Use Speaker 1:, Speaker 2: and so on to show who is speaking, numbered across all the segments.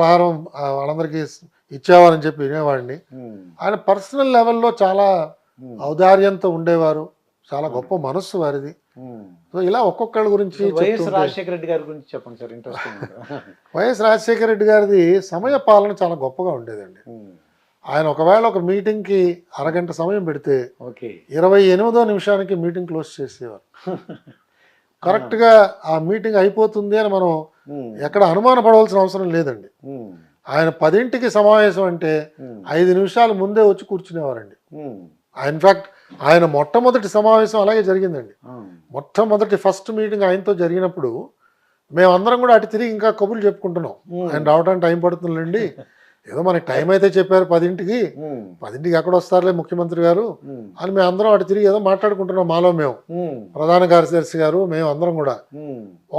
Speaker 1: ఆహారం వాళ్ళందరికీ ఇచ్చేవారని చెప్పి వినేవాడిని. ఆయన పర్సనల్ లెవెల్లో చాలా ఔదార్యంతో ఉండేవారు. చాలా గొప్ప మనస్సు వారిది. సో ఇలా ఒక్కొక్కళ్ళ గురించి
Speaker 2: వైఎస్ రాజశేఖర రెడ్డి గారి గురించి చెప్పండి sir. Interesting.
Speaker 1: YS Rajasekhara Reddy గారిది సమయ పాలన చాలా గొప్పగా ఉండేదండి. ఆయన ఒకవేళ ఒక మీటింగ్కి అరగంట సమయం పెడితే 28వ నిమిషానికి మీటింగ్ క్లోజ్ చేసేవారు. కరెక్ట్గా ఆ మీటింగ్ అయిపోతుంది అని మనం ఎక్కడ అనుమాన పడవలసిన అవసరం లేదండి. ఆయన 10ంటికి సమావేశం అంటే 5 నిమిషాల ముందే వచ్చి కూర్చునేవారండి. ఇన్ఫ్యాక్ట్ ఆయన మొట్టమొదటి సమావేశం అలాగే జరిగిందండి. మొట్టమొదటి ఫస్ట్ మీటింగ్ ఆయనతో జరిగినప్పుడు మేమందరం కూడా అటు తిరిగి ఇంకా కబుర్లు చెప్పుకుంటున్నాం. ఆయన రావడానికి టైం పడుతుందండి, ఏదో మనకి టైం అయితే చెప్పారు 10ంటికి ఎక్కడ వస్తారులే ముఖ్యమంత్రి గారు అని మేము అందరం అటు తిరిగి ఏదో మాట్లాడుకుంటున్నాం. మాలో మేము, ప్రధాన కార్యదర్శి గారు, మేము అందరం కూడా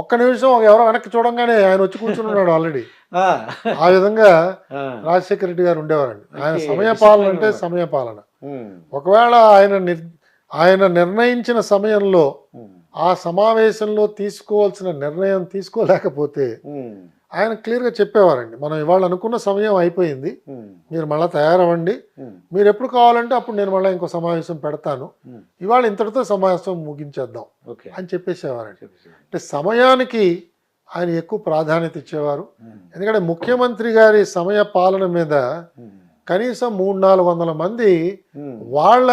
Speaker 1: ఒక్క నిమిషం ఎవరో వెనక్కి చూడంగానే ఆయన వచ్చి కూర్చున్నాడు ఆల్రెడీ. ఆ విధంగా రాజశేఖర రెడ్డి గారు ఉండేవారండి. ఆయన సమయ పాలన అంటే సమయ పాలన. ఒకవేళ ఆయన నిర్ణయించిన సమయంలో ఆ సమావేశంలో తీసుకోవాల్సిన నిర్ణయం తీసుకోలేకపోతే ఆయన క్లియర్గా చెప్పేవారండి, మనం ఇవాళ అనుకున్న సమయం అయిపోయింది, మీరు మళ్ళీ తయారవ్వండి, మీరు ఎప్పుడు కావాలంటే అప్పుడు నేను మళ్ళీ ఇంకో సమావేశం పెడతాను, ఇవాళ ఇంతటితో సమావేశం ముగించేద్దాం అని చెప్పేసేవారండి. అంటే సమయానికి ఆయన ఎక్కువ ప్రాధాన్యత ఇచ్చేవారు. ఎందుకంటే ముఖ్యమంత్రి గారి సమయ పాలన మీద కనీసం 300-400 మంది వాళ్ళ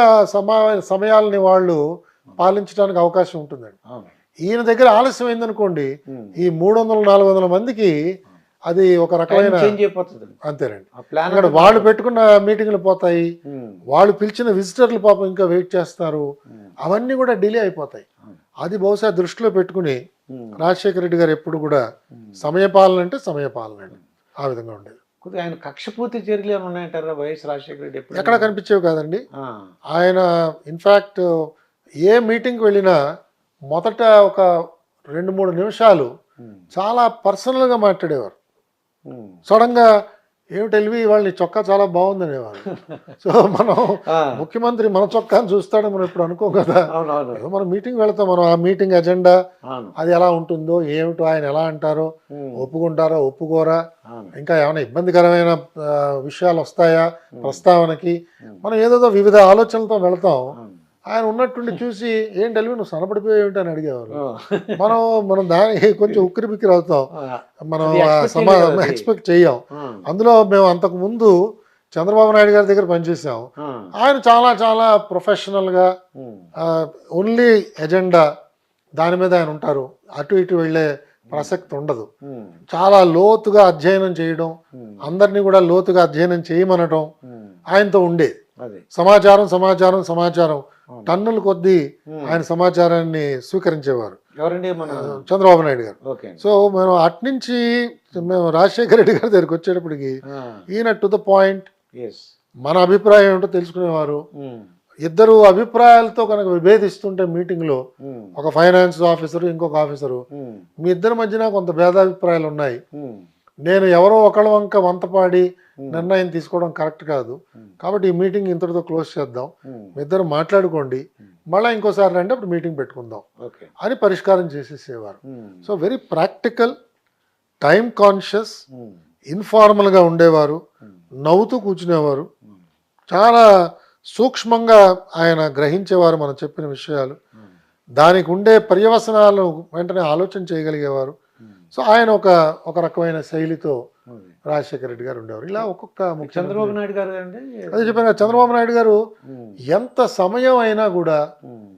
Speaker 1: సమయాలని వాళ్ళు పాలించడానికి అవకాశం ఉంటుందండి. ఈయన దగ్గర ఆలస్యం అయిందనుకోండి, ఈ 300-400 మందికి అది ఒక రకమైన అంతేనండి. అక్కడ వాళ్ళు పెట్టుకున్న మీటింగ్లు పోతాయి, వాళ్ళు పిలిచిన విజిటర్లు పాపం ఇంకా వెయిట్ చేస్తారు, అవన్నీ కూడా డిలే అయిపోతాయి. అది బహుశా దృష్టిలో పెట్టుకుని రాజశేఖర రెడ్డి గారు ఎప్పుడు కూడా సమయపాలన అంటే సమయపాలన అండి, ఆ విధంగా ఉండేది.
Speaker 2: ఆయన కక్షపూర్తి చర్యలు ఏమైనా ఉన్నాయంటారా వైఎస్ రాజశేఖర రెడ్డి?
Speaker 1: ఎక్కడ కనిపించేవి కాదండి. ఆయన ఇన్ఫ్యాక్ట్ ఏ మీటింగ్కి వెళ్ళినా మొదట ఒక 2-3 నిమిషాలు చాలా పర్సనల్గా మాట్లాడేవారు. సడన్గా ఏమిటి ఎల్వి వాళ్ళని చొక్కా చాలా బాగుంది అనేవారు. సో మనం ముఖ్యమంత్రి మన చొక్కాని చూస్తాడని మనం ఇప్పుడు అనుకోం కదా. మనం మీటింగ్ వెళతాం, మనం ఆ మీటింగ్ ఎజెండా అది ఎలా ఉంటుందో ఏమిటో, ఆయన ఎలా అంటారో, ఒప్పుకుంటారో ఒప్పుకోరా, ఇంకా ఏమైనా ఇబ్బందికరమైన విషయాలు వస్తాయా ప్రస్తావనకి, మనం ఏదో వివిధ ఆలోచనలతో వెళతాం. ఆయన ఉన్నట్టుండి చూసి ఏంటి ఎల్వి నువ్వు సనపడిపోయి ఏమిటి అని అడిగేవారు. మనం దానికి కొంచెం ఉక్కిరి బిక్కిరి అవుతాం, మనం ఎక్స్పెక్ట్ చెయ్యం. అందులో మేము అంతకు ముందు చంద్రబాబు నాయుడు గారి దగ్గర పనిచేసాం. ఆయన చాలా చాలా ప్రొఫెషనల్గా ఓన్లీ ఎజెండా దాని మీద ఆయన ఉంటారు, అటు ఇటు వెళ్ళే ప్రసక్తి ఉండదు. చాలా లోతుగా అధ్యయనం చేయడం, అందరినీ కూడా లోతుగా అధ్యయనం చేయమనడం ఆయనతో ఉండేది. సమాచారం సమాచారం సమాచారం టన్నుల కొద్దీ ఆయన సమాచారాన్ని స్వీకరించేవారు. చంద్రబాబు నాయుడు గారు. సో మేము అట్నుంచి మేము రాజశేఖర రెడ్డి గారి దగ్గరికి వచ్చేటప్పటికి ఈయన టు ద పాయింట్, మన అభిప్రాయం ఏమిటో తెలుసుకునేవారు. ఇద్దరు అభిప్రాయాలతో కనుక విభేదిస్తుంటే మీటింగ్లో ఒక ఫైనాన్స్ ఆఫీసరు ఇంకొక ఆఫీసరు, మీ ఇద్దరి మధ్యన కొంత భేదాభిప్రాయాలు ఉన్నాయి, నేను ఎవరో ఒకళ్ళ వంక వంతపాడి నిర్ణయం తీసుకోవడం కరెక్ట్ కాదు, కాబట్టి ఈ మీటింగ్ ఇంతటితో క్లోజ్ చేద్దాం, మీ ఇద్దరు మాట్లాడుకోండి, మళ్ళీ ఇంకోసారి రండి అప్పుడు మీటింగ్ పెట్టుకుందాం అని పరిష్కారం చేసేసేవారు. So very practical, time conscious, ఇన్ఫార్మల్గా ఉండేవారు, నవ్వుతూ కూర్చునేవారు, చాలా సూక్ష్మంగా ఆయన గ్రహించేవారు మనం చెప్పిన విషయాలు, దానికి ఉండే పర్యవసనాలను వెంటనే ఆలోచన చేయగలిగేవారు. సో ఆయన ఒక రకమైన శైలితో రాజశేఖర రెడ్డి గారు ఉండేవారు. ఇలా ఒక్కొక్క
Speaker 2: చంద్రబాబు నాయుడు గారు అంటే
Speaker 1: అదే చెప్పాను, చంద్రబాబు నాయుడు గారు ఎంత సమయం అయినా కూడా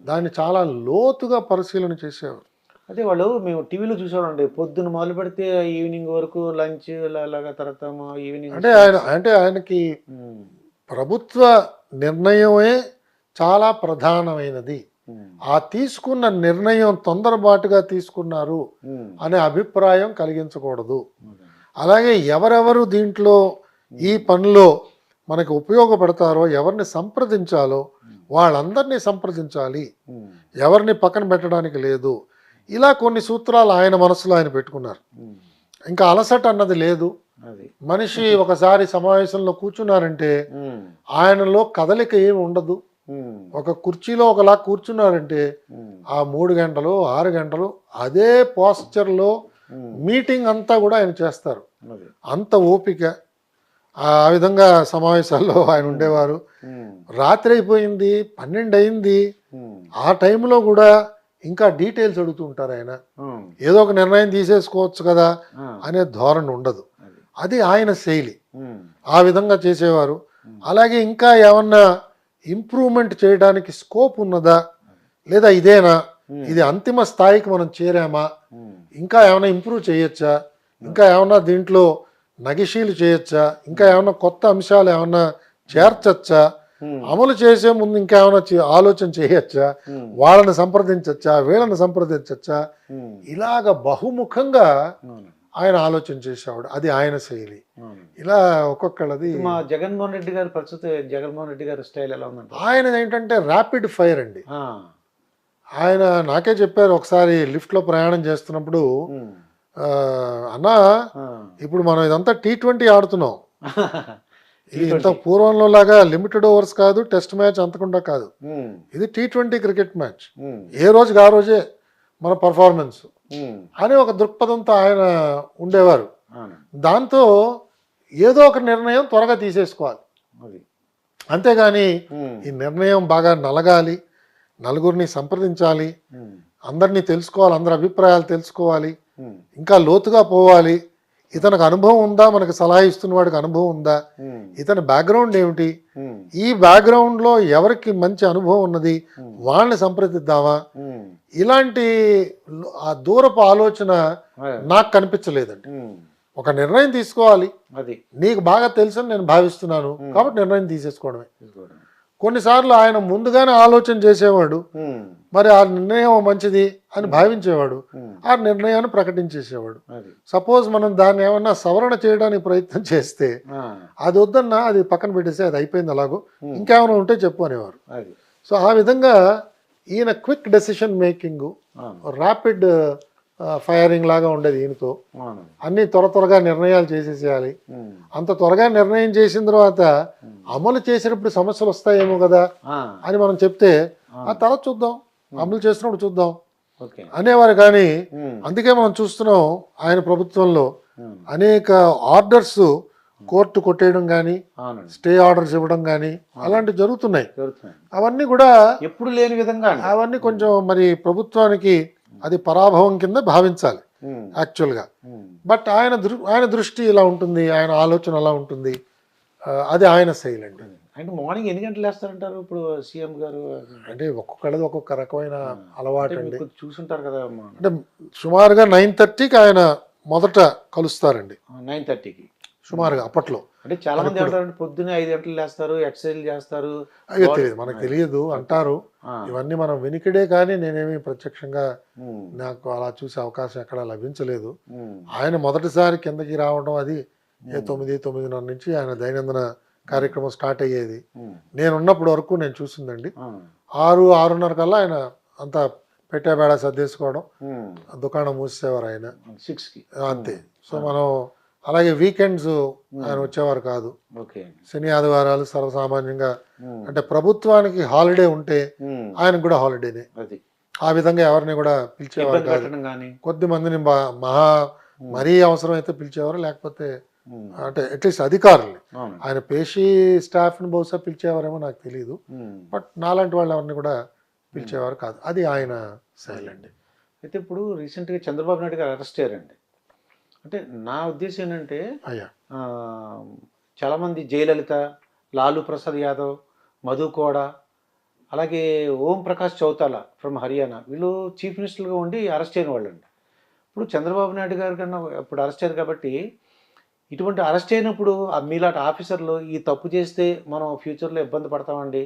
Speaker 1: దాన్ని చాలా లోతుగా పరిశీలన చేసేవారు.
Speaker 2: అదే వాళ్ళు మేము టీవీలో చూసామండి, పొద్దున్న మొదలు పెడితే ఈవినింగ్ వరకు లంచ్ అలాగా, తర్వాత ఈవినింగ్
Speaker 1: అంటే ఆయనకి ప్రభుత్వ నిర్ణయమే చాలా ప్రధానమైనది, ఆ తీసుకున్న నిర్ణయం తొందరపాటుగా తీసుకున్నారు అనే అభిప్రాయం కలిగించకూడదు. అలాగే ఎవరెవరు దీంట్లో ఈ పనిలో మనకి ఉపయోగపడతారో, ఎవరిని సంప్రదించాలో వాళ్ళందరినీ సంప్రదించాలి, ఎవరిని పక్కన పెట్టడానికి లేదు. ఇలా కొన్ని సూత్రాలు ఆయన మనసులో ఆయన పెట్టుకున్నారు. ఇంకా అలసట అన్నది లేదు. మనిషి ఒకసారి సమావేశంలో కూర్చున్నారంటే ఆయనలో కదలిక ఏమి ఉండదు. ఒక కుర్చీలో ఒకలా కూర్చున్నారంటే ఆ 3 గంటలు 6 గంటలు అదే పోస్చర్లో మీటింగ్ అంతా కూడా ఆయన చేస్తారు.
Speaker 2: అది.
Speaker 1: అంత ఓపిక. ఆ విధంగా సమావేశాల్లో ఆయన ఉండేవారు.
Speaker 2: ఉమ్.
Speaker 1: రాత్రి అయిపోయింది, 12 అయింది.
Speaker 2: ఉమ్.
Speaker 1: ఆ టైంలో కూడా ఇంకా డీటెయిల్స్ అడుగుతూ ఉంటారు ఆయన.
Speaker 2: ఉమ్.
Speaker 1: ఏదో ఒక నిర్ణయం తీసేసుకోవచ్చు కదా
Speaker 2: ఆ.
Speaker 1: అనే ధోరణి ఉండదు.
Speaker 2: అది.
Speaker 1: అది ఆయన శైలి.
Speaker 2: ఉమ్.
Speaker 1: ఆ విధంగా చేసేవారు. అలాగే ఇంకా ఏమన్నా ఇంప్రూవ్మెంట్ చేయడానికి స్కోప్ ఉన్నదా, లేదా ఇదేనా, ఇది అంతిమ స్థాయికి మనం చేరామా,
Speaker 2: ఉమ్.
Speaker 1: ఇంకా ఏమైనా ఇంప్రూవ్ చేయొచ్చా, ఇంకా ఏమన్నా దీంట్లో నగిషీలు చేయొచ్చా, ఇంకా ఏమన్నా కొత్త అంశాలు ఏమన్నా చేర్చచ్చా,
Speaker 2: ఉమ్.
Speaker 1: అమలు చేసే ముందు ఇంకా ఏమైనా ఆలోచన చేయొచ్చా,
Speaker 2: ఉమ్.
Speaker 1: వాళ్ళని సంప్రదించచ్చా, వీళ్ళని సంప్రదించచ్చా,
Speaker 2: ఉమ్.
Speaker 1: ఇలాగ బహుముఖంగా
Speaker 2: అవును.
Speaker 1: ఆయన ఆలోచన చేసేవాడు. అది ఆయన శైలి.
Speaker 2: అవును.
Speaker 1: ఇలా ఒక్కొక్కళ్ళది.
Speaker 2: మా జగన్మోహన్ రెడ్డి గారి పరిస్థితి, జగన్మోహన్ రెడ్డి గారి స్టైల్ ఎలా ఉందంట?
Speaker 1: ఆయన ఏంటంటే ర్యాపిడ్ ఫైర్ అండి.
Speaker 2: ఆ.
Speaker 1: ఆయన నాకే చెప్పారు ఒకసారి లిఫ్ట్లో ప్రయాణం చేస్తున్నప్పుడు,
Speaker 2: ఉమ్.
Speaker 1: అన్నా
Speaker 2: ఆ.
Speaker 1: ఇప్పుడు మనం ఇదంతా T20 ఆడుతున్నాం. ఇది ఇంత
Speaker 2: T20.
Speaker 1: పూర్వంలో లాగా లిమిటెడ్ ఓవర్స్ కాదు, టెస్ట్ మ్యాచ్ అంతకుండా కాదు.
Speaker 2: ఉమ్.
Speaker 1: ఇది T20 క్రికెట్ మ్యాచ్.
Speaker 2: ఉమ్.
Speaker 1: ఏ రోజుకి ఆ రోజే మన పర్ఫార్మెన్స్
Speaker 2: ఉమ్.
Speaker 1: అనే ఒక దృక్పథంతో ఆయన ఉండేవారు.
Speaker 2: అవును.
Speaker 1: దాంతో ఏదో ఒక నిర్ణయం త్వరగా తీసేసుకోవాలి.
Speaker 2: అది.
Speaker 1: అంతేగాని
Speaker 2: ఉమ్.
Speaker 1: ఈ నిర్ణయం బాగా నలగాలి, నలుగురిని సంప్రదించాలి,
Speaker 2: ఉమ్.
Speaker 1: అందరినీ తెలుసుకోవాలి, అందరి అభిప్రాయాలు తెలుసుకోవాలి,
Speaker 2: ఉమ్.
Speaker 1: ఇంకా లోతుగా పోవాలి. ఇతనికి అనుభవం ఉందా, మనకు సలహా ఇస్తున్న వాడికి అనుభవం ఉందా,
Speaker 2: ఉమ్.
Speaker 1: ఇతని బ్యాక్గ్రౌండ్ ఏమిటి,
Speaker 2: ఉమ్.
Speaker 1: ఈ బ్యాక్గ్రౌండ్లో ఎవరికి మంచి అనుభవం ఉన్నది, వాళ్ళని సంప్రదిద్దామా,
Speaker 2: ఉమ్.
Speaker 1: ఇలాంటి ఆ దూరపు ఆలోచన నాకు కనిపించలేదండి.
Speaker 2: ఉమ్.
Speaker 1: ఒక నిర్ణయం తీసుకోవాలి,
Speaker 2: అది.
Speaker 1: నీకు బాగా తెలుసని నేను భావిస్తున్నాను కాబట్టి నిర్ణయం తీసేసుకోవడమే.
Speaker 2: తీసుకోవడం.
Speaker 1: కొన్నిసార్లు ఆయన ముందుగానే ఆలోచన చేసేవాడు,
Speaker 2: ఉమ్.
Speaker 1: మరి ఆ నిర్ణయం మంచిది అని భావించేవాడు,
Speaker 2: ఉమ్.
Speaker 1: ఆ నిర్ణయాన్ని ప్రకటించేసేవాడు.
Speaker 2: అది.
Speaker 1: సపోజ్ మనం దాన్ని ఏమన్నా సవరణ చేయడానికి ప్రయత్నం చేస్తే
Speaker 2: ఆ.
Speaker 1: అది వద్దన్నా అది పక్కన పెట్టేసి అది అయిపోయింది అలాగూ, ఇంకేమైనా ఉంటే చెప్పు అనేవారు.
Speaker 2: అది.
Speaker 1: సో ఆ విధంగా ఈయన క్విక్ డెసిషన్ మేకింగ్,
Speaker 2: అవును.
Speaker 1: ర్యాపిడ్ ఫైరింగ్ లాగా ఉండేది ఈయనతో.
Speaker 2: అవును.
Speaker 1: అన్నీ త్వరగా నిర్ణయాలు చేసేసేయాలి.
Speaker 2: ఉమ్.
Speaker 1: అంత త్వరగా నిర్ణయం చేసిన తర్వాత అమలు చేసినప్పుడు సమస్యలు వస్తాయేమో కదా
Speaker 2: ఆ.
Speaker 1: అని మనం చెప్తే ఆ తర్వాత చూద్దాం, అమలు చేసినప్పుడు చూద్దాం
Speaker 2: ఓకే.
Speaker 1: అనేవారు. కానీ
Speaker 2: ఉమ్.
Speaker 1: అందుకే మనం చూస్తున్నాం ఆయన ప్రభుత్వంలో
Speaker 2: ఉమ్.
Speaker 1: అనేక ఆర్డర్స్ కోర్టు కొట్టేయడం కానీ,
Speaker 2: అవునండి.
Speaker 1: స్టే ఆర్డర్స్ ఇవ్వడం కానీ అలాంటివి జరుగుతున్నాయి.
Speaker 2: జరుగుతున్నాయి.
Speaker 1: అవన్నీ కూడా
Speaker 2: ఎప్పుడు లేని విధంగా అండి.
Speaker 1: అవన్నీ కొంచెం మరి ప్రభుత్వానికి అది పరాభవం కింద భావించాలి
Speaker 2: ఉమ్.
Speaker 1: యాక్చువల్గా.
Speaker 2: ఉమ్.
Speaker 1: బట్ ఆయన దృష్టి ఇలా ఉంటుంది, ఆయన ఆలోచన అలా ఉంటుంది. అది ఆయన శైలి అండి.
Speaker 2: అంటే మార్నింగ్ ఎన్ని గంటలు వేస్తారంటారు ఇప్పుడు సీఎం గారు?
Speaker 1: అంటే ఒక్కొక్కళ్ళది ఒక్కొక్క రకమైన అలవాటు
Speaker 2: అంటే
Speaker 1: అండి.
Speaker 2: మీరు చూసుంటారు కదా అమ్మా.
Speaker 1: అంటే సుమారుగా 9:30కి ఆయన మొదట కలుస్తారండి,
Speaker 2: 9:30కి
Speaker 1: సుమారుగా అప్పట్లో.
Speaker 2: అంటే చాలా మంది ఏమంటారు, పొద్దున్నే 5 గంటలు లేస్తారు, ఎక్సర్సైజ్ చేస్తారు.
Speaker 1: అయ్యో తెలియదు, మనకు తెలియదు అంటారు.
Speaker 2: ఆ.
Speaker 1: ఇవన్నీ మనం వినికిడే కానీ నేనేమి ప్రత్యక్షంగా
Speaker 2: ఉమ్.
Speaker 1: నాకు అలా చూసే అవకాశం ఎక్కడా లభించలేదు.
Speaker 2: ఉమ్.
Speaker 1: ఆయన మొదటిసారి కిందకి రావడం అది 9:30 నుంచి ఆయన దైనందిన కార్యక్రమం స్టార్ట్ అయ్యేది.
Speaker 2: ఉమ్.
Speaker 1: నేను ఉన్నప్పటి వరకు నేను చూసిందండి.
Speaker 2: ఆ.
Speaker 1: 6-6:30 కల్లా ఆయన అంతా పెట్టేబేడ సర్దేసుకోవడం,
Speaker 2: ఉమ్.
Speaker 1: దుకాణం మూసేవారు ఆయన
Speaker 2: 6కి.
Speaker 1: అంతే. సో మనం అలాగే వీకెండ్స్ ఆయన వచ్చేవారు కాదు.
Speaker 2: ఓకే.
Speaker 1: శని ఆదివారాలు సర్వసామాన్యంగా,
Speaker 2: ఉమ్.
Speaker 1: అంటే ప్రభుత్వానికి హాలిడే ఉంటే
Speaker 2: ఉమ్.
Speaker 1: ఆయనకు కూడా హాలిడేనే.
Speaker 2: అది.
Speaker 1: ఆ విధంగా ఎవరిని కూడా పిలిచేవారు
Speaker 2: ఇబ్బంది
Speaker 1: కాదు.
Speaker 2: పెట్టడం కానీ.
Speaker 1: కొద్ది మందిని మరీ అవసరం అయితే పిలిచేవారు, లేకపోతే
Speaker 2: ఉమ్.
Speaker 1: అంటే అట్లీస్ట్ అధికారుల్ని.
Speaker 2: అవును.
Speaker 1: ఆయన పేషీ స్టాఫ్ని బహుశా పిలిచేవారేమో నాకు తెలియదు.
Speaker 2: ఉమ్.
Speaker 1: బట్ నాలాంటి వాళ్ళు ఎవరిని కూడా పిలిచేవారు కాదు. అది ఆయన శైలి అండి.
Speaker 2: అయితే ఇప్పుడు రీసెంట్గా చంద్రబాబు నాయుడు గారు అరెస్ట్ అయ్యారండి. అంటే నా ఉద్దేశం ఏంటంటే,
Speaker 1: అయ్యా
Speaker 2: ఆ, చాలామంది జయలలిత, లాలూ ప్రసాద్ యాదవ్, మధు కోడా, అలాగే ఓం ప్రకాష్ చౌతాలా ఫ్రమ్ హర్యానా, వీళ్ళు చీఫ్ మినిస్టర్గా ఉండి అరెస్ట్ అయిన వాళ్ళు అండి. ఇప్పుడు చంద్రబాబు నాయుడు గారి కన్నా ఇప్పుడు అరెస్ట్ అయ్యారు కాబట్టి, ఇటువంటి అరెస్ట్ అయినప్పుడు మీలాంటి ఆఫీసర్లు ఈ తప్పు చేస్తే మనం ఫ్యూచర్లో ఇబ్బంది పడతామండి,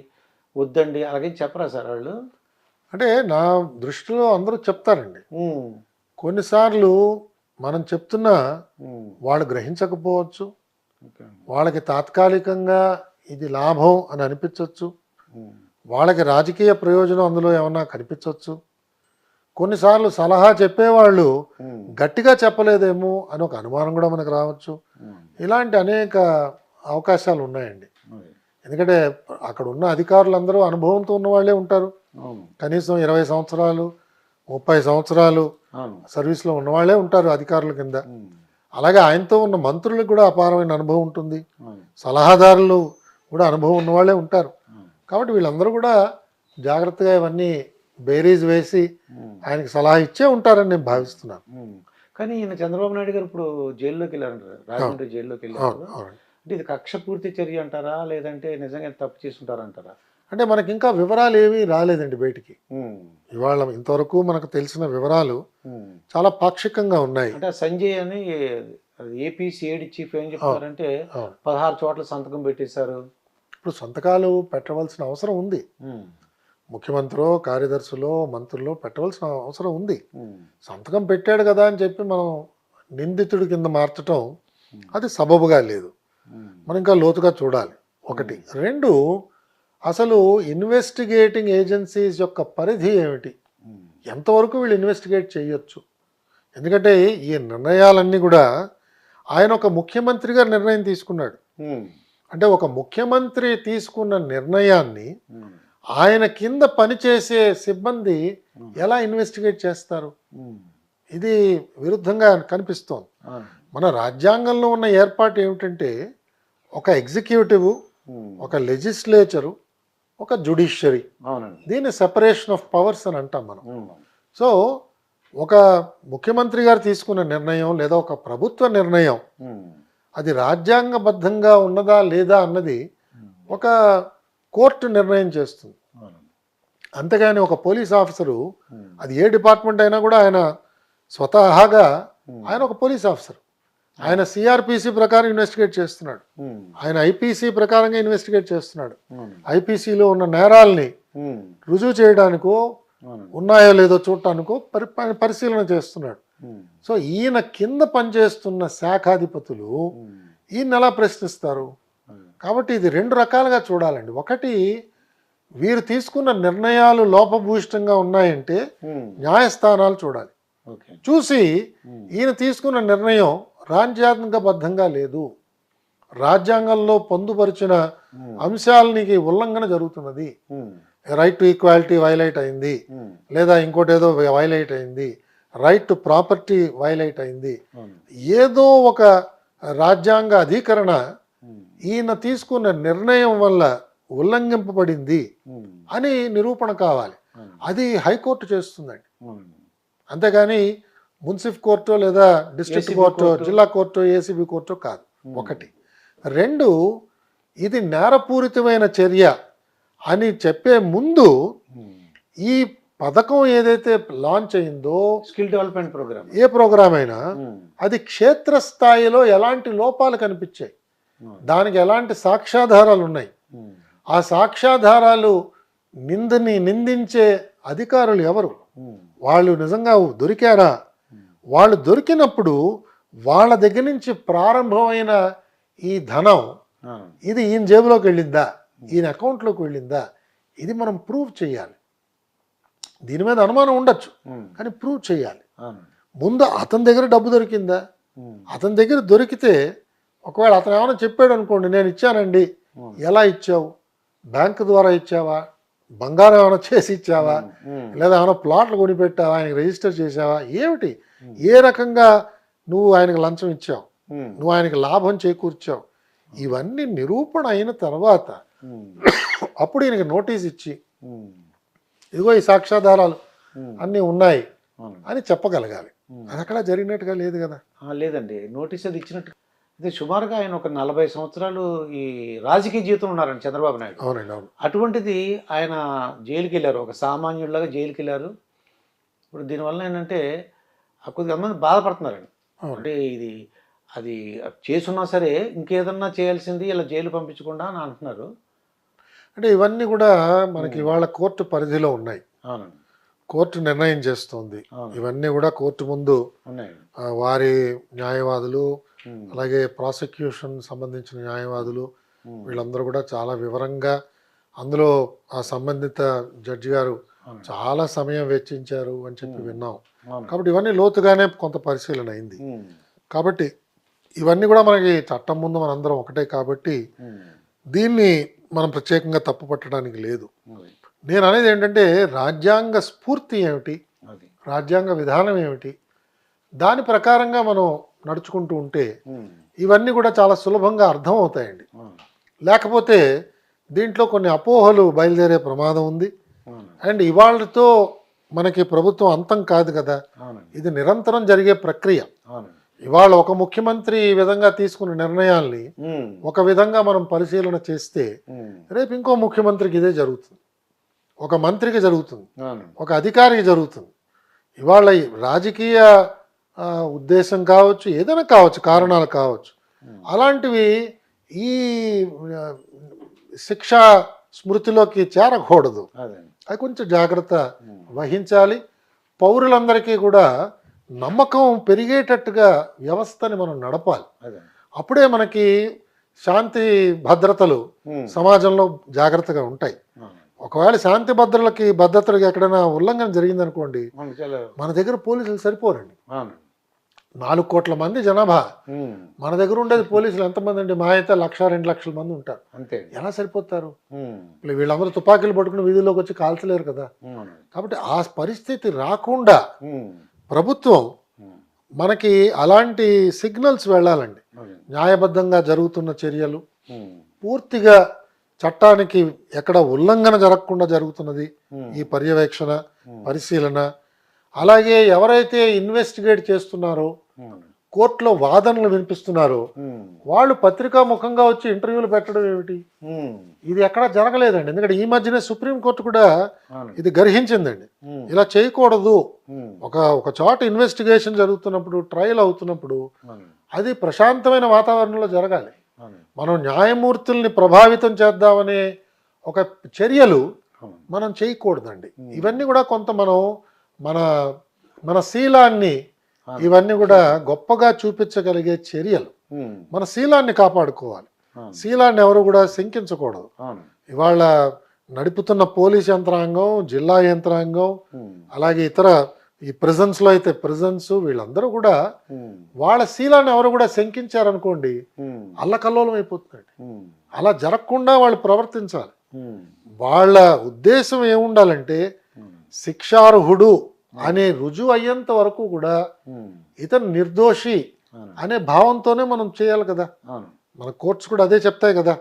Speaker 2: వద్దండి అలాగే చెప్పరా సార్ వాళ్ళు?
Speaker 1: అంటే నా దృష్టిలో అందరూ చెప్తారండి.
Speaker 2: ఉమ్.
Speaker 1: కొన్నిసార్లు మనం చెప్తున్నా
Speaker 2: ఉమ్.
Speaker 1: వాళ్ళు గ్రహించకపోవచ్చు,
Speaker 2: ఓకే.
Speaker 1: వాళ్ళకి తాత్కాలికంగా ఇది లాభం అని అనిపించవచ్చు,
Speaker 2: ఉమ్.
Speaker 1: వాళ్ళకి రాజకీయ ప్రయోజనం అందులో ఏమన్నా కనిపించవచ్చు. కొన్నిసార్లు సలహా చెప్పేవాళ్ళు
Speaker 2: ఉమ్.
Speaker 1: గట్టిగా చెప్పలేదేమో అని ఒక అనుమానం కూడా మనకు రావచ్చు.
Speaker 2: ఉమ్.
Speaker 1: ఇలాంటి అనేక అవకాశాలు ఉన్నాయండి.
Speaker 2: ఓకే.
Speaker 1: ఎందుకంటే అక్కడ ఉన్న అధికారులందరూ అనుభవంతో ఉన్న వాళ్ళే ఉంటారు.
Speaker 2: అవును.
Speaker 1: కనీసం 20 సంవత్సరాలు 30 సంవత్సరాలు
Speaker 2: అవును.
Speaker 1: సర్వీస్లో ఉన్నవాళ్లే ఉంటారు అధికారుల కింద.
Speaker 2: ఉమ్.
Speaker 1: అలాగే ఆయనతో ఉన్న మంత్రులకు కూడా అపారమైన అనుభవం ఉంటుంది,
Speaker 2: అవును.
Speaker 1: సలహాదారులు కూడా అనుభవం ఉన్న వాళ్ళే ఉంటారు.
Speaker 2: అవును.
Speaker 1: కాబట్టి వీళ్ళందరూ కూడా జాగ్రత్తగా ఇవన్నీ బేరీజ్ వేసి
Speaker 2: ఉమ్.
Speaker 1: ఆయనకి సలహా ఇచ్చే ఉంటారని నేను భావిస్తున్నాను.
Speaker 2: ఉమ్. కానీ ఈయన చంద్రబాబు నాయుడు గారు ఇప్పుడు జైల్లోకి వెళ్ళారంటారు, రాజమండ్రి జైల్లోకి వెళ్ళారు
Speaker 1: అవును,
Speaker 2: కదా.
Speaker 1: అవునండి.
Speaker 2: అంటే ఇది కక్ష పూర్తి చర్య అంటారా, లేదంటే నిజంగా తప్పు చేసుంటారంటారా?
Speaker 1: అంటే మనకి ఇంకా వివరాలు ఏమీ రాలేదండి బయటికి.
Speaker 2: ఉమ్.
Speaker 1: ఇవాళ ఇంతవరకు మనకు తెలిసిన వివరాలు
Speaker 2: ఉమ్.
Speaker 1: చాలా పాక్షికంగా ఉన్నాయి.
Speaker 2: అంటే ఆ సంజయ్ అని ఏపీ సిఐడి చీఫ్ ఏం చెప్తారంటే
Speaker 1: అవును.
Speaker 2: 16 చోట్ల సంతకం పెట్టేశారు.
Speaker 1: ఇప్పుడు సంతకాలు పెట్టవలసిన అవసరం ఉంది.
Speaker 2: ఉమ్.
Speaker 1: ముఖ్యమంత్రో, కార్యదర్శులో, మంత్రుల్లో పెట్టవలసిన అవసరం ఉంది.
Speaker 2: ఉమ్.
Speaker 1: సంతకం పెట్టాడు కదా అని చెప్పి మనం నిందితుడి కింద మార్చటం అది సబబుగా లేదు.
Speaker 2: ఉమ్.
Speaker 1: మనం ఇంకా లోతుగా చూడాలి. ఒకటి. రెండు, అసలు ఇన్వెస్టిగేటింగ్ ఏజెన్సీస్ యొక్క పరిధి ఏమిటి,
Speaker 2: ఉమ్.
Speaker 1: ఎంతవరకు వీళ్ళు ఇన్వెస్టిగేట్ చేయొచ్చు? ఎందుకంటే ఈ నిర్ణయాలన్నీ కూడా ఆయన ఒక ముఖ్యమంత్రిగా నిర్ణయం తీసుకున్నాడు.
Speaker 2: ఉమ్.
Speaker 1: అంటే ఒక ముఖ్యమంత్రి తీసుకున్న నిర్ణయాన్ని
Speaker 2: ఉమ్.
Speaker 1: ఆయన కింద పనిచేసే సిబ్బంది ఎలా ఇన్వెస్టిగేట్ చేస్తారు?
Speaker 2: ఉమ్.
Speaker 1: ఇది విరుద్ధంగా కనిపిస్తోంది.
Speaker 2: అవును.
Speaker 1: మన రాజ్యాంగంలో ఉన్న ఏర్పాటు ఏమిటంటే ఒక ఎగ్జిక్యూటివ్,
Speaker 2: ఉమ్.
Speaker 1: ఒక లెజిస్లేచరు, ఒక జుడిషియరీ.
Speaker 2: అవునండి.
Speaker 1: దీన్ని సెపరేషన్ ఆఫ్ పవర్స్ అని అంటాం మనం.
Speaker 2: ఉమ్.
Speaker 1: సో ఒక ముఖ్యమంత్రి గారు తీసుకున్న నిర్ణయం లేదా ఒక ప్రభుత్వ నిర్ణయం
Speaker 2: ఉమ్.
Speaker 1: అది రాజ్యాంగబద్ధంగా ఉన్నదా లేదా అన్నది ఒక కోర్టు నిర్ణయం చేస్తుంది.
Speaker 2: అవునండి.
Speaker 1: అంతేగాని ఒక పోలీస్ ఆఫీసరు,
Speaker 2: ఉమ్.
Speaker 1: అది ఏ డిపార్ట్మెంట్ అయినా కూడా ఆయన స్వతహాగా ఆయన ఒక పోలీస్ ఆఫీసర్. ఆయన సిఆర్పిసి ప్రకారం ఇన్వెస్టిగేట్ చేస్తున్నాడు,
Speaker 2: ఉమ్.
Speaker 1: ఆయన ఐపీసీ ప్రకారంగా ఇన్వెస్టిగేట్ చేస్తున్నాడు.
Speaker 2: అవును.
Speaker 1: ఐపీసీలో ఉన్న నేరాల్ని
Speaker 2: ఉమ్.
Speaker 1: రుజువు చేయడానికో
Speaker 2: అవునండి.
Speaker 1: ఉన్నాయో లేదో చూడటానికో పరిశీలన చేస్తున్నాడు.
Speaker 2: ఉమ్.
Speaker 1: సో ఈయన కింద పనిచేస్తున్న శాఖాధిపతులు
Speaker 2: ఉమ్.
Speaker 1: ఈయన ఎలా ప్రశ్నిస్తారు?
Speaker 2: అవును.
Speaker 1: కాబట్టి ఇది రెండు రకాలుగా చూడాలండి. ఒకటి, వీరు తీసుకున్న నిర్ణయాలు లోపభూయిష్టంగా ఉన్నాయంటే
Speaker 2: ఉమ్.
Speaker 1: న్యాయస్థానాలు చూడాలి.
Speaker 2: ఓకే.
Speaker 1: చూసి
Speaker 2: ఉమ్.
Speaker 1: ఈయన తీసుకున్న నిర్ణయం రాజ్యాంగబద్ధంగా లేదు, రాజ్యాంగంలో పొందుపరిచిన
Speaker 2: ఉమ్.
Speaker 1: అంశాలకి ఉల్లంఘన జరుగుతున్నది,
Speaker 2: ఉమ్.
Speaker 1: రైట్ టు ఈక్వాలిటీ వైలేట్ అయింది,
Speaker 2: ఉమ్.
Speaker 1: లేదా ఇంకోటి ఏదో వైలేట్ అయింది, రైట్ టు ప్రాపర్టీ వైలేట్ అయింది,
Speaker 2: అవును.
Speaker 1: ఏదో ఒక రాజ్యాంగ అధికరణ
Speaker 2: ఉమ్.
Speaker 1: ఈయన తీసుకున్న నిర్ణయం వల్ల ఉల్లంఘింపబడింది
Speaker 2: ఉమ్.
Speaker 1: అని నిరూపణ కావాలి.
Speaker 2: అవును.
Speaker 1: అది హైకోర్టు చేస్తుందండి.
Speaker 2: అవునండి.
Speaker 1: అంతేగాని మున్సిఫ్ కోర్టు లేదా డిస్ట్రిక్ట్
Speaker 2: ACB
Speaker 1: కోర్టు,
Speaker 2: కోర్టు.
Speaker 1: జిల్లా కోర్టు, ఏసీబీ కోర్టు కాదు. ఒకటి. రెండు, ఇది నేరపూరితమైన చర్య అని చెప్పే ముందు
Speaker 2: ఉమ్.
Speaker 1: ఈ పథకం ఏదైతే లాంచ్ అయిందో,
Speaker 2: స్కిల్ డెవలప్మెంట్ ప్రోగ్రామ్.
Speaker 1: ఏ ప్రోగ్రామ్ అయినా
Speaker 2: ఉమ్.
Speaker 1: అది క్షేత్రస్థాయిలో ఎలాంటి లోపాలు కనిపించాయి,
Speaker 2: అవును.
Speaker 1: దానికి ఎలాంటి సాక్ష్యాధారాలు ఉన్నాయి,
Speaker 2: ఉమ్.
Speaker 1: ఆ సాక్ష్యాధారాలు నిందించే అధికారులు ఎవరు,
Speaker 2: ఉమ్.
Speaker 1: వాళ్ళు నిజంగా దొరికారా, వాళ్ళు దొరికినప్పుడు వాళ్ళ దగ్గర నుంచి ప్రారంభమైన ఈ ధనం
Speaker 2: అవును.
Speaker 1: ఇది ఈయన జేబులోకి వెళ్ళిందా, ఈయన అకౌంట్లోకి వెళ్ళిందా, ఇది మనం ప్రూవ్ చేయాలి. దీని మీద అనుమానం ఉండొచ్చు,
Speaker 2: ఉమ్.
Speaker 1: కానీ ప్రూవ్ చేయాలి.
Speaker 2: అవును.
Speaker 1: ముందు అతని దగ్గర డబ్బు దొరికిందా,
Speaker 2: ఉమ్.
Speaker 1: అతని దగ్గర దొరికితే ఒకవేళ అతను ఏమైనా చెప్పాడు అనుకోండి, నేను ఇచ్చానండి,
Speaker 2: ఉమ్.
Speaker 1: ఎలా ఇచ్చావు, బ్యాంకు ద్వారా ఇచ్చావా, బంగారం ఏమైనా చేసి ఇచ్చావా,
Speaker 2: ఉమ్.
Speaker 1: లేదా ఏమైనా ప్లాట్లు కొనిపెట్టావా, ఆయనకి రిజిస్టర్ చేసావా, ఏమిటి, ఏ రకంగా నువ్వు ఆయనకు లంచం ఇచ్చావు,
Speaker 2: ఉమ్.
Speaker 1: నువ్వు ఆయనకి లాభం చేకూర్చావు, ఇవన్నీ నిరూపణ అయిన తర్వాత
Speaker 2: ఉమ్.
Speaker 1: అప్పుడు ఈయనకి నోటీస్ ఇచ్చి
Speaker 2: ఉమ్.
Speaker 1: ఇదిగో ఈ సాక్ష్యాధారాలు
Speaker 2: ఉమ్.
Speaker 1: అన్నీ ఉన్నాయి
Speaker 2: అవును.
Speaker 1: అని చెప్పగలగాలి.
Speaker 2: ఉమ్.
Speaker 1: అది అక్కడ జరిగినట్టుగా లేదు కదా.
Speaker 2: లేదండి, నోటీస్ అది ఇచ్చినట్టు. ఇది సుమారుగా ఆయన ఒక 40 సంవత్సరాలు ఈ రాజకీయ జీవితం ఉన్నారండి చంద్రబాబు నాయుడు.
Speaker 1: అవునండి, అవును.
Speaker 2: అటువంటిది ఆయన జైలుకి వెళ్ళారు, ఒక సామాన్యుడిలాగా జైలుకి వెళ్ళారు. ఇప్పుడు దీనివల్ల ఏంటంటే కొద్దిగా మంది బాధపడుతున్నారండి.
Speaker 1: అవును.
Speaker 2: అంటే ఇది అది చేసున్నా సరే ఇంకేదన్నా చేయాల్సింది ఇలా జైలు పంపించకుండా అని అంటున్నారు.
Speaker 1: అంటే ఇవన్నీ కూడా మనకి ఇవాళ కోర్టు పరిధిలో ఉన్నాయి,
Speaker 2: అవునండి.
Speaker 1: కోర్టు నిర్ణయం చేస్తోంది.
Speaker 2: అవును.
Speaker 1: ఇవన్నీ కూడా కోర్టు ముందు
Speaker 2: ఉన్నాయి.
Speaker 1: వారి న్యాయవాదులు,
Speaker 2: ఉమ్.
Speaker 1: అలాగే ప్రాసిక్యూషన్ సంబంధించిన న్యాయవాదులు,
Speaker 2: ఉమ్.
Speaker 1: వీళ్ళందరూ కూడా చాలా వివరంగా అందులో ఆ సంబంధిత జడ్జి గారు
Speaker 2: అవును.
Speaker 1: చాలా సమయం వెచ్చించారు అని చెప్పి విన్నాం.
Speaker 2: అవును.
Speaker 1: కాబట్టి ఇవన్నీ లోతుగానే కొంత పరిశీలన అయింది.
Speaker 2: ఉమ్.
Speaker 1: కాబట్టి ఇవన్నీ కూడా మనకి చట్టం ముందు మనందరం ఒకటే కాబట్టి
Speaker 2: ఉమ్.
Speaker 1: దీన్ని మనం ప్రత్యేకంగా తప్పు పట్టడానికి లేదు.
Speaker 2: అది.
Speaker 1: నేను అనేది ఏంటంటే రాజ్యాంగ స్ఫూర్తి ఏమిటి,
Speaker 2: అది.
Speaker 1: రాజ్యాంగ విధానం ఏమిటి, దాని ప్రకారంగా మనం నడుచుకుంటూ ఉంటే ఇవన్నీ కూడా చాలా సులభంగా అర్థం అవుతాయండి. లేకపోతే దీంట్లో కొన్ని అపోహలు బయలుదేరే ప్రమాదం ఉంది. అండ్ ఇవాళతో మనకి ప్రభుత్వం అంతం కాదు కదా, ఇది నిరంతరం జరిగే ప్రక్రియ. ఇవాళ ఒక ముఖ్యమంత్రి ఈ విధంగా తీసుకున్న నిర్ణయాల్ని ఒక విధంగా మనం పరిశీలన చేస్తే రేపు ఇంకో ముఖ్యమంత్రికి ఇదే జరుగుతుంది, ఒక మంత్రికి జరుగుతుంది, ఒక అధికారికి జరుగుతుంది. ఇవాళ రాజకీయ ఉద్దేశం కావచ్చు, ఏదైనా కావచ్చు, కారణాలు కావచ్చు, అలాంటివి ఈ శిక్షా స్మృతిలోకి చేరకూడదు. అది కొంచెం జాగ్రత్త వహించాలి. పౌరులందరికీ కూడా నమ్మకం పెరిగేటట్టుగా వ్యవస్థని మనం నడపాలి. అప్పుడే మనకి శాంతి భద్రతలు సమాజంలో జాగ్రత్తగా ఉంటాయి. ఒకవేళ శాంతి భద్రతలకి ఎక్కడైనా ఉల్లంఘన జరిగిందనుకోండి, మన దగ్గర పోలీసులు సరిపోరండి. 4 కోట్ల మంది జనాభా, మన దగ్గర ఉండేది పోలీసులు ఎంతమంది అండి? మా అయితే 1-2 లక్షల మంది ఉంటారు. అంతే, ఎలా సరిపోతారు? వీళ్ళందరూ తుపాకీలు పట్టుకుని వీధుల్లోకి వచ్చి కాల్చలేరు కదా. కాబట్టి ఆ పరిస్థితి రాకుండా ప్రభుత్వం మనకి అలాంటి సిగ్నల్స్ వెళ్ళాలండి. న్యాయబద్ధంగా జరుగుతున్న చర్యలు, పూర్తిగా చట్టానికి ఎక్కడ ఉల్లంఘన జరగకుండా జరుగుతున్నది ఈ పర్యవేక్షణ, పరిశీలన. అలాగే ఎవరైతే ఇన్వెస్టిగేట్ చేస్తున్నారో, కోర్టులో వాదనలు వినిపిస్తున్నారో, వాళ్ళు పత్రికా ముఖంగా వచ్చి ఇంటర్వ్యూలు పెట్టడం ఏమిటి? ఇది ఎక్కడా జరగలేదండి. ఎందుకంటే ఈ మధ్యనే సుప్రీంకోర్టు కూడా ఇది గర్హించిందండి. ఇలా చేయకూడదు. ఒక చోట ఇన్వెస్టిగేషన్ జరుగుతున్నప్పుడు, ట్రయల్ అవుతున్నప్పుడు అది ప్రశాంతమైన వాతావరణంలో జరగాలి. మనం న్యాయమూర్తుల్ని ప్రభావితం చేద్దామనే ఒక చర్యలు మనం చేయకూడదండి. ఇవన్నీ కూడా కొంత మనం మన శీలాన్ని, ఇవన్నీ కూడా గొప్పగా చూపించగలిగే చర్యలు. మన శీలాన్ని కాపాడుకోవాలి. శీలాన్ని ఎవరు కూడా శంకించకూడదు. ఇవాళ నడుపుతున్న పోలీస్ యంత్రాంగం, జిల్లా యంత్రాంగం, అలాగే ఇతర ఈ ప్రిజన్స్లో అయితే ప్రిజన్స్, వీళ్ళందరూ కూడా వాళ్ళ శీలాన్ని ఎవరు కూడా శంకించారనుకోండి, అల్లకల్లోలం అయిపోతుందండి. అలా జరగకుండా వాళ్ళు ప్రవర్తించాలి. వాళ్ళ ఉద్దేశం ఏముండాలంటే శిక్షార్హుడు అనే రుజువు అయ్యేంత వరకు కూడా ఇతను నిర్దోషి అనే భావంతోనే మనం చేయాలి కదా. మన కోర్ట్స్ కూడా అదే చెప్తాయి కదా,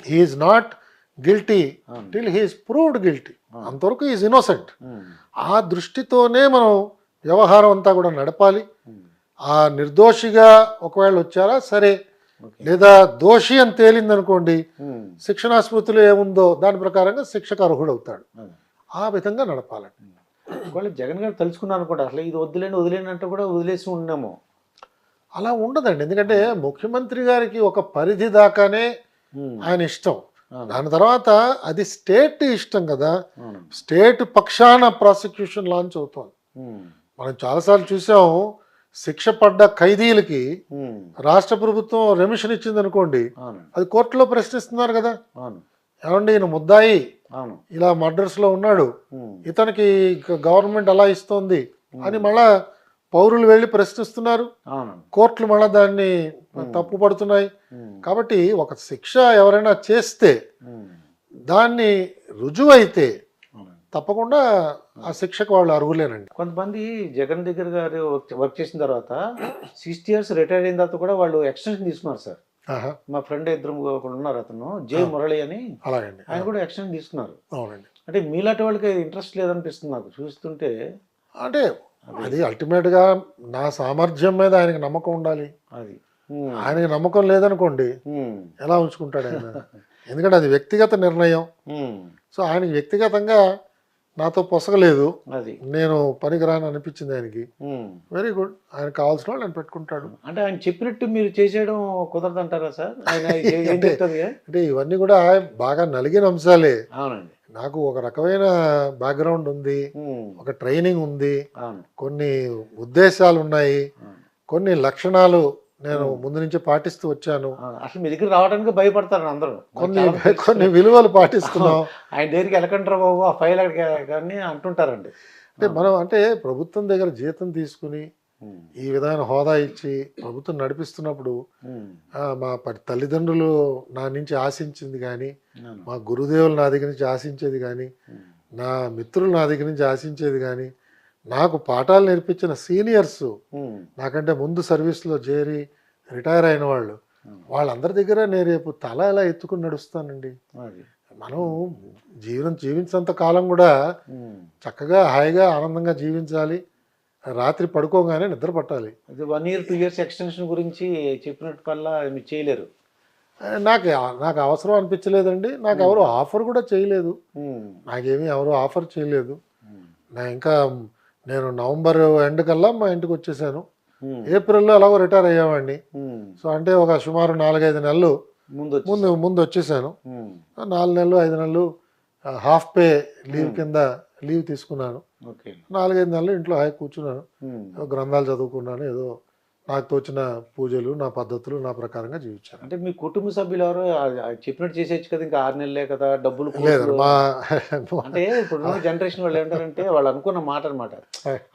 Speaker 1: he is not guilty till he is proved guilty, అంతవరకు ఈజ్ ఇన్నోసెంట్. ఆ దృష్టితోనే మనం వ్యవహారం అంతా కూడా నడపాలి. ఆ నిర్దోషిగా ఒకవేళ వచ్చారా సరే, లేదా దోషి అని తేలిందనుకోండి, శిక్షణా స్మృతిలో ఏముందో దాని ప్రకారంగా శిక్షకు అర్హుడవుతాడు. ఆ విధంగా నడపాలండి.
Speaker 2: వాళ్ళు జగన్ గారు తలుచుకున్నారు అనుకోండి, అసలు ఇది వదిలేని అంటే కూడా వదిలేసి ఉన్నాము.
Speaker 1: అలా ఉండదండి. ఎందుకంటే ముఖ్యమంత్రి గారికి ఒక పరిధి దాకానే ఆయన ఇష్టం. దాని తర్వాత అది స్టేట్ ఇష్టం కదా. స్టేట్ పక్షాన ప్రాసిక్యూషన్ లాంచ్ అవుతుంది. మనం చాలాసార్లు చూసాం, శిక్ష పడ్డ ఖైదీలకి రాష్ట్ర ప్రభుత్వం రెమిషన్ ఇచ్చింది అనుకోండి, అది కోర్టులో ప్రశ్నిస్తున్నారు కదా. ఏమండి, ఈయన ముద్దాయి ఇలా మర్డర్స్ లో ఉన్నాడు, ఇతనికి గవర్నమెంట్ అలా ఇస్తోంది అని మళ్ళా పౌరులు వెళ్ళి ప్రశ్నిస్తున్నారు. కోర్టులు మళ్ళా దాన్ని తప్పు పడుతున్నాయి. కాబట్టి ఒక శిక్ష ఎవరైనా చేస్తే దాన్ని రుజువు అయితే తప్పకుండా ఆ శిక్షకు వాళ్ళు అర్హులేనండి.
Speaker 2: కొంతమంది జగన్ దగ్గర గారు వర్క్ చేసిన తర్వాత 60 years రిటైర్ అయిన తర్వాత కూడా వాళ్ళు ఎక్స్టెన్షన్ తీసుకున్నారు సార్. మా ఫ్రెండ్ ఇద్దరు ఉన్నారు, అతను జే మురళి అని,
Speaker 1: అలాగండి,
Speaker 2: ఆయన కూడా ఎక్స్టెన్షన్ తీసుకున్నారు.
Speaker 1: అవునండి.
Speaker 2: అంటే మీలాంటి వాళ్ళకి ఇంట్రెస్ట్ లేదనిపిస్తుంది నాకు చూస్తుంటే.
Speaker 1: అంటే అది అల్టిమేట్ గా నా సామర్థ్యం మీద ఆయనకి నమ్మకం ఉండాలి.
Speaker 2: అది
Speaker 1: ఆయనకి నమ్మకం లేదనుకోండి, ఎలా ఉంచుకుంటాడు ఆయన? ఎందుకంటే అది వ్యక్తిగత నిర్ణయం. సో ఆయనకి వ్యక్తిగతంగా నాతో పొసగలేదు,
Speaker 2: అది
Speaker 1: నేను పనికిరాని అనిపించింది ఆయనకి. వెరీ గుడ్, ఆయన కావాల్సిన వాళ్ళు ఆయన పెట్టుకుంటాడు.
Speaker 2: అంటే ఆయన చెప్పినట్టు మీరు చేసేయడం కుదరదు అంటారా సార్?
Speaker 1: అంటే ఇవన్నీ కూడా బాగా నలిగిన అంశాలే.
Speaker 2: అవునండి.
Speaker 1: నాకు ఒక రకమైన బ్యాక్గ్రౌండ్ ఉంది, ఒక ట్రైనింగ్ ఉంది, కొన్ని ఉద్దేశాలు ఉన్నాయి, కొన్ని లక్షణాలు నేను ముందు నుంచి పాటిస్తూ వచ్చాను.
Speaker 2: అసలు మీ దగ్గర రావడానికి భయపడతారు అందరూ.
Speaker 1: కొన్ని విలువలు పాటిస్తున్నాం.
Speaker 2: ఆయన దగ్గరికి వెళ్ళకంటారా బాబు, ఆ ఫైల్ కానీ అంటుంటారండి.
Speaker 1: అంటే మనం అంటే ప్రభుత్వం దగ్గర జీతం తీసుకుని ఈ విధమైన హోదా ఇచ్చి ప్రభుత్వం నడిపిస్తున్నప్పుడు మా తల్లిదండ్రులు నా నుంచి ఆశించింది కానీ, మా గురుదేవులు నా దగ్గర నుంచి ఆశించేది కానీ, నా మిత్రులు నా దగ్గర నుంచి ఆశించేది కానీ, నాకు పాఠాలు నేర్పించిన సీనియర్స్,
Speaker 2: ఉమ్,
Speaker 1: నాకంటే ముందు సర్వీస్లో చేరి రిటైర్ అయిన వాళ్ళు, వాళ్ళందరి దగ్గర నేను రేపు తల ఎలా ఎత్తుకుని నడుస్తానండి.
Speaker 2: అది
Speaker 1: మనం జీవించినంత కాలం కూడా
Speaker 2: ఉమ్.
Speaker 1: చక్కగా హాయిగా ఆనందంగా జీవించాలి. రాత్రి పడుకోగానే నిద్ర పట్టాలి.
Speaker 2: అది 1 year 2 years ఎక్స్టెన్షన్ గురించి చెప్పినట్టు కల్లా మీరు చేయలేరు.
Speaker 1: నాకు నాకు అవసరం అనిపించలేదండి. నాకు ఎవరు ఆఫర్ కూడా చేయలేదు.
Speaker 2: ఉమ్,
Speaker 1: నాకేమీ ఎవరు ఆఫర్ చేయలేదు.
Speaker 2: ఉమ్,
Speaker 1: నేను నవంబర్ ఎండ్ కల్లా మా ఇంటికి వచ్చేసాను.
Speaker 2: ఉమ్,
Speaker 1: ఏప్రిల్లో ఎలాగో రిటైర్ అయ్యామండి.
Speaker 2: ఉమ్.
Speaker 1: సో అంటే ఒక సుమారు 4-5 నెలలు
Speaker 2: ముందు
Speaker 1: ముందు వచ్చేసాను.
Speaker 2: ఉమ్,
Speaker 1: 4 నెలలు 5 నెలలు హాఫ్ పే లీవ్ కింద లీవ్ తీసుకున్నాను.
Speaker 2: ఓకే.
Speaker 1: 4-5 నెలలు ఇంట్లో హాయి కూర్చున్నాను.
Speaker 2: ఉమ్.
Speaker 1: ఏదో గ్రంథాలు చదువుకున్నాను. ఏదో నాకు తోచిన పూజలు, నా పద్ధతులు నా ప్రకారంగా జీవించాను.
Speaker 2: అంటే మీ కుటుంబ సభ్యులు ఎవరు చెప్పినట్టు చేసేయచ్చు కదా, ఇంకా 6 నెలలే కదా, డబ్బులు
Speaker 1: లేదు
Speaker 2: కోట్లు.
Speaker 1: మా
Speaker 2: అంటే ఇప్పుడు జనరేషన్ వాళ్ళు ఏంటారంటే వాళ్ళు అనుకున్న మాట అనమాట,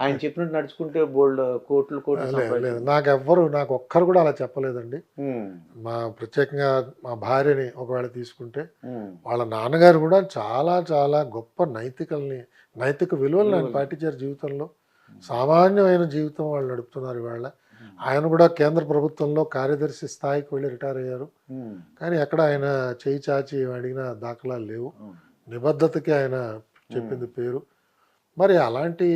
Speaker 2: ఆయన చెప్పినట్టు నడుచుకుంటే బోల్డ్ కోట్లు కోట్లు
Speaker 1: లేదు
Speaker 2: సంపాదించు.
Speaker 1: నాకు ఒక్కరు కూడా అలా చెప్పలేదండి.
Speaker 2: ఉమ్,
Speaker 1: మా ప్రత్యేకంగా మా భార్యని ఒకవేళ తీసుకుంటే
Speaker 2: ఉమ్,
Speaker 1: వాళ్ళ నాన్నగారు కూడా చాలా చాలా గొప్ప నైతిక విలువలు ఆయన పాటించారు జీవితంలో. సామాన్యమైన జీవితం వాళ్ళు నడుపుతున్నారు ఇవాళ. ఆయన కూడా కేంద్ర ప్రభుత్వంలో కార్యదర్శి స్థాయికి వెళ్ళి రిటైర్ అయ్యారు.
Speaker 2: ఉమ్,
Speaker 1: కానీ ఎక్కడ ఆయన చేయి చాచి అడిగిన దాఖలాలు లేవు.
Speaker 2: ఉమ్,
Speaker 1: నిబద్ధతకి ఆయన చెప్పింది పేరు. మరి అలాంటి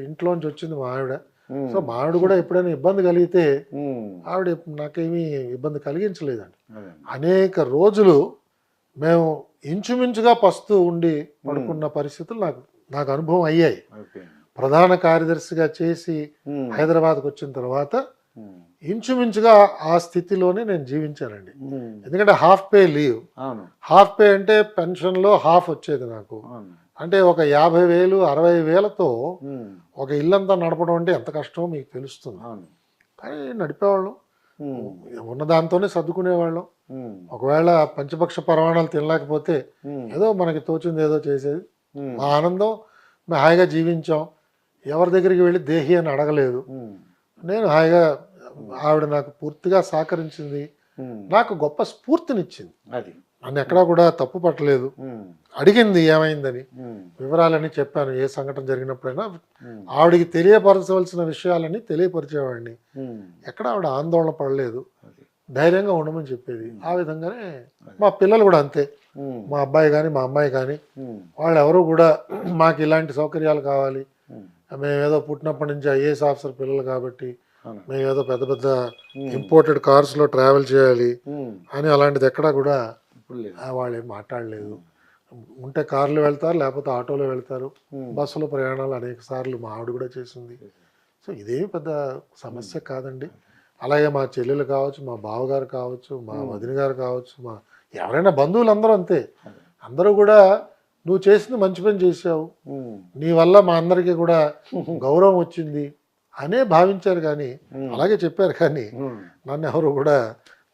Speaker 1: ఇంట్లోంచి వచ్చింది మా ఆవిడ.
Speaker 2: ఉమ్,
Speaker 1: సో మా ఆవిడ కూడా ఎప్పుడైనా ఇబ్బంది కలిగితే
Speaker 2: ఉమ్,
Speaker 1: ఆవిడ నాకేమీ ఇబ్బంది కలిగించలేదండి.
Speaker 2: అదే.
Speaker 1: అనేక రోజులు మేము ఇంచుమించుగా పస్తూ ఉండి పడుకున్న పరిస్థితులు నాకు అనుభవం అయ్యాయి.
Speaker 2: ఓకే.
Speaker 1: ప్రధాన కార్యదర్శిగా చేసి
Speaker 2: ఉమ్,
Speaker 1: హైదరాబాద్కి వచ్చిన తర్వాత
Speaker 2: ఉమ్,
Speaker 1: ఇంచుమించుగా ఆ స్థితిలోనే నేను జీవించానండి.
Speaker 2: ఉమ్,
Speaker 1: ఎందుకంటే హాఫ్ పే లీవ్.
Speaker 2: అవును
Speaker 1: హాఫ్ పే అంటే పెన్షన్లో హాఫ్ వచ్చేది నాకు.
Speaker 2: అవును.
Speaker 1: అంటే ఒక 50,000 60,000తో
Speaker 2: ఉమ్,
Speaker 1: ఒక ఇల్లంతా నడపడం అంటే ఎంత కష్టమో మీకు తెలుస్తుంది.
Speaker 2: అవును.
Speaker 1: కానీ నడిపేవాళ్ళం.
Speaker 2: ఉమ్,
Speaker 1: ఉన్న దాంతోనే సర్దుకునేవాళ్ళం.
Speaker 2: ఉమ్,
Speaker 1: ఒకవేళ పంచపక్ష పరమాణాలు తినలేకపోతే
Speaker 2: ఉమ్,
Speaker 1: ఏదో మనకి తోచింది ఏదో చేసేది.
Speaker 2: ఉమ్,
Speaker 1: మా ఆనందం, మేము హాయిగా జీవించాం. ఎవరి దగ్గరికి వెళ్ళి దేహి అని అడగలేదు.
Speaker 2: ఉమ్,
Speaker 1: నేను హాయిగా, ఆవిడ నాకు పూర్తిగా సహకరించింది.
Speaker 2: ఉమ్,
Speaker 1: నాకు గొప్ప స్ఫూర్తినిచ్చింది.
Speaker 2: అది.
Speaker 1: నన్ను ఎక్కడా కూడా తప్పు పట్టలేదు.
Speaker 2: ఉమ్,
Speaker 1: అడిగింది ఏమైందని,
Speaker 2: ఉమ్,
Speaker 1: వివరాలని చెప్పాను. ఏ సంఘటన జరిగినప్పుడైనా
Speaker 2: ఉమ్,
Speaker 1: ఆవిడికి తెలియపరచవలసిన విషయాలని తెలియపరిచేవాడిని.
Speaker 2: ఉమ్,
Speaker 1: ఎక్కడ ఆవిడ ఆందోళన పడలేదు.
Speaker 2: అది.
Speaker 1: ధైర్యంగా ఉండమని చెప్పేది. ఆ విధంగానే మా పిల్లలు కూడా అంతే.
Speaker 2: ఉమ్,
Speaker 1: మా అబ్బాయి కానీ మా అమ్మాయి కానీ
Speaker 2: ఉమ్,
Speaker 1: వాళ్ళు ఎవరు కూడా మాకు ఇలాంటి సౌకర్యాలు కావాలి,
Speaker 2: ఉమ్,
Speaker 1: మేమేదో పుట్టినప్పటి నుంచి ఐఏఎస్ ఆఫీసర్ పిల్లలు కాబట్టి
Speaker 2: అవును.
Speaker 1: మేమేదో పెద్ద పెద్ద ఇంపోర్టెడ్ కార్స్లో ట్రావెల్ చేయాలి
Speaker 2: ఉమ్,
Speaker 1: అని అలాంటిది ఎక్కడా కూడా
Speaker 2: ఇప్పుడు లేదు.
Speaker 1: వాళ్ళు ఏం మాట్లాడలేదు. ఉంటే కార్లు వెళ్తారు, లేకపోతే ఆటోలో వెళ్తారు.
Speaker 2: ఉమ్,
Speaker 1: బస్సులో ప్రయాణాలు అనేక సార్లు మా ఆవిడ కూడా చేసింది. సో ఇదేమి పెద్ద సమస్య కాదండి. అలాగే మా చెల్లెలు కావచ్చు, మా బావగారు కావచ్చు, మా వదిన గారు కావచ్చు, మా ఎవరైనా బంధువులు అందరూ అంతే. అందరూ కూడా నువ్వు చేసింది మంచి పని చేసావు,
Speaker 2: ఉమ్,
Speaker 1: నీ వల్ల మా అందరికీ కూడా గౌరవం వచ్చింది అనే భావించారు. కానీ అలాగే చెప్పారు. కానీ
Speaker 2: ఉమ్,
Speaker 1: నన్ను ఎవరు కూడా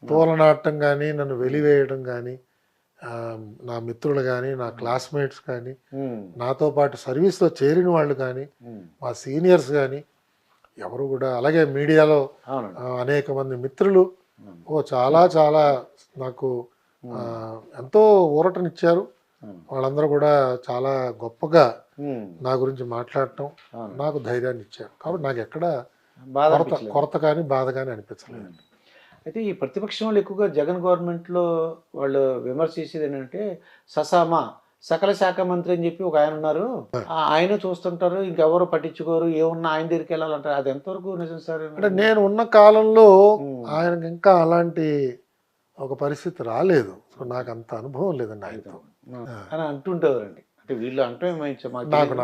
Speaker 1: తోలనాడటం కానీ, నన్ను వెలివేయడం కానీ, నా మిత్రులు కానీ, నా క్లాస్మేట్స్ కానీ,
Speaker 2: ఉమ్,
Speaker 1: నాతో పాటు సర్వీస్లో చేరిన వాళ్ళు కానీ,
Speaker 2: ఉమ్,
Speaker 1: మా సీనియర్స్ కానీ ఎవరు కూడా, అలాగే మీడియాలో
Speaker 2: అవునండి.
Speaker 1: అనేక మంది మిత్రులు చాలా చాలా నాకు ఎంతో ఊరటనిచ్చారు.
Speaker 2: ఉమ్,
Speaker 1: వాళ్ళందరూ కూడా చాలా గొప్పగా
Speaker 2: ఉమ్,
Speaker 1: నా గురించి మాట్లాడటం,
Speaker 2: అవును.
Speaker 1: నాకు ధైర్యాన్ని ఇచ్చారు. కాబట్టి నాకు ఎక్కడ
Speaker 2: బాధ అనిపించలేదు.
Speaker 1: కొరత కానీ బాధ కానీ అనిపించలేదు.
Speaker 2: అయితే ఈ ప్రతిపక్షం వాళ్ళు ఎక్కువగా జగన్ గవర్నమెంట్లో వాళ్ళు విమర్శ చేసేది ఏంటంటే ససామా సకల శాఖ మంత్రి అని చెప్పి ఒక ఆయన ఉన్నారు, ఆయన చూస్తుంటారు, ఇంకెవరు పట్టించుకోరు, ఏమున్నా ఆయన దగ్గరికి వెళ్ళాలంటారు. అది ఎంతవరకు నిజం సార్?
Speaker 1: అంటే నేను ఉన్న కాలంలో ఆయనకి ఇంకా అలాంటి ఒక పరిస్థితి రాలేదు. సో నాకు అంత అనుభవం లేదండి ఆయనతో.
Speaker 2: అని అంటుండేవారండి. అంటే వీళ్ళు అంటే
Speaker 1: నాకు